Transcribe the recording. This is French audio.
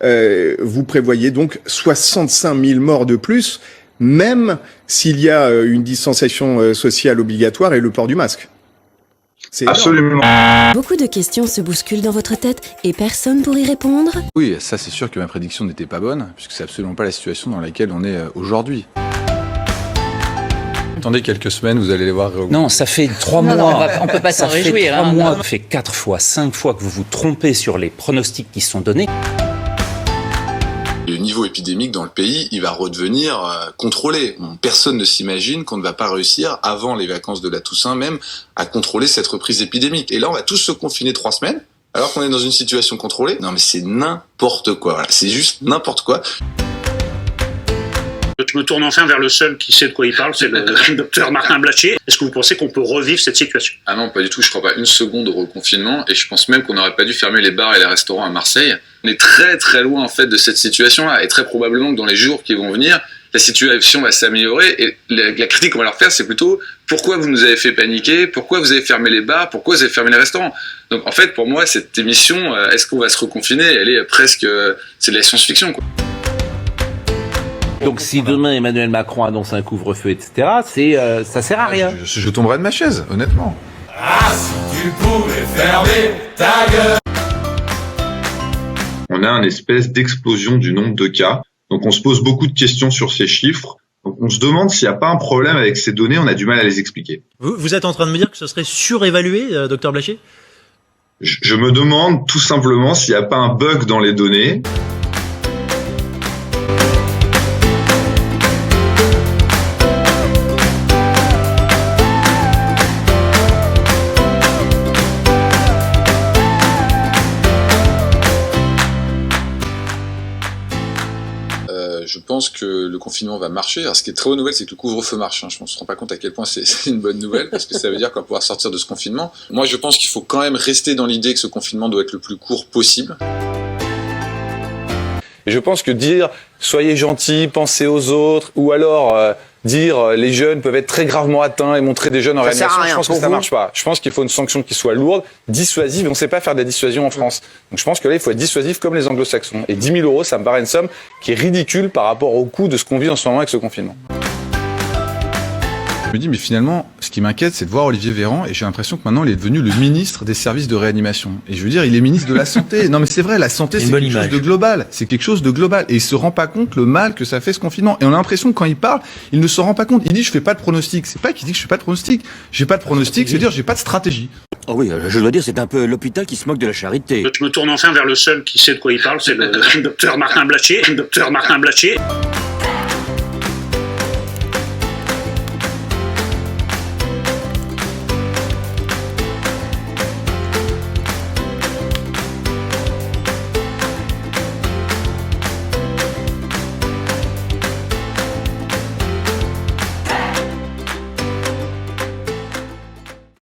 vous prévoyez donc 65 000 morts de plus, même s'il y a une distanciation sociale obligatoire et le port du masque. C'est absolument. Beaucoup de questions se bousculent dans votre tête et personne pour y répondre. Oui, ça c'est sûr que ma prédiction n'était pas bonne, puisque c'est absolument pas la situation dans laquelle on est aujourd'hui. Attendez quelques semaines, vous allez les voir. Non, ça fait 3 mois. Non, on peut pas s'en réjouir. Ça fait 3 mois, ça fait 4 fois, 5 fois que vous vous trompez sur les pronostics qui sont donnés. Le niveau épidémique dans le pays, il va redevenir contrôlé. Personne ne s'imagine qu'on ne va pas réussir, avant les vacances de la Toussaint même, à contrôler cette reprise épidémique. Et là, on va tous se confiner 3 semaines, alors qu'on est dans une situation contrôlée. Non mais c'est n'importe quoi, voilà. C'est juste n'importe quoi. Je me tourne enfin vers le seul qui sait de quoi il parle, c'est le docteur Martin Blachier. Est-ce que vous pensez qu'on peut revivre cette situation? Ah non, pas du tout, je crois pas une seconde au reconfinement, et je pense même qu'on n'aurait pas dû fermer les bars et les restaurants à Marseille. On est très très loin en fait de cette situation-là, et très probablement que dans les jours qui vont venir, la situation va s'améliorer, et la critique qu'on va leur faire, c'est plutôt pourquoi vous nous avez fait paniquer, pourquoi vous avez fermé les bars, pourquoi vous avez fermé les restaurants. Donc en fait, pour moi, cette émission, est-ce qu'on va se reconfiner, elle est presque, c'est de la science-fiction, quoi. Donc si demain Emmanuel Macron annonce un couvre-feu, etc., ça sert à rien. Je tomberais de ma chaise, honnêtement. Ah, si tu pouvais fermer ta gueule. On a une espèce d'explosion du nombre de cas. Donc on se pose beaucoup de questions sur ces chiffres. Donc on se demande s'il n'y a pas un problème avec ces données, on a du mal à les expliquer. Vous êtes en train de me dire que ce serait surévalué, docteur Blachier ? Je me demande tout simplement s'il n'y a pas un bug dans les données. Je pense que le confinement va marcher. Alors, ce qui est très bonne nouvelle, c'est que le couvre-feu marche. Je ne me rends pas compte à quel point c'est une bonne nouvelle, parce que ça veut dire qu'on va pouvoir sortir de ce confinement. Moi, je pense qu'il faut quand même rester dans l'idée que ce confinement doit être le plus court possible. Et je pense que dire « soyez gentils, pensez aux autres » ou alors dire « les jeunes peuvent être très gravement atteints » et montrer des jeunes en réanimation, je pense que ça marche pas. Je pense qu'il faut une sanction qui soit lourde, dissuasive, et on ne sait pas faire de la dissuasion en France. Donc je pense que là, il faut être dissuasif comme les anglo-saxons. Et 10 000 €, ça me paraît une somme qui est ridicule par rapport au coût de ce qu'on vit en ce moment avec ce confinement. Je me dis, mais finalement, ce qui m'inquiète, c'est de voir Olivier Véran, et j'ai l'impression que maintenant, il est devenu le ministre des services de réanimation. Et je veux dire, il est ministre de la Santé. Non, mais c'est vrai, la santé, c'est quelque chose de global. C'est quelque chose de global. Et il se rend pas compte le mal que ça fait, ce confinement. Et on a l'impression que quand il parle, il ne se rend pas compte. Il dit, je fais pas de pronostic. C'est pas qu'il dit que je fais pas de pronostic. J'ai pas de pronostic, c'est-à-dire, j'ai pas de stratégie. Oh oui, je dois dire, c'est un peu l'hôpital qui se moque de la charité. Je me tourne enfin vers le seul qui sait de quoi il parle, c'est le docteur Martin Blachier.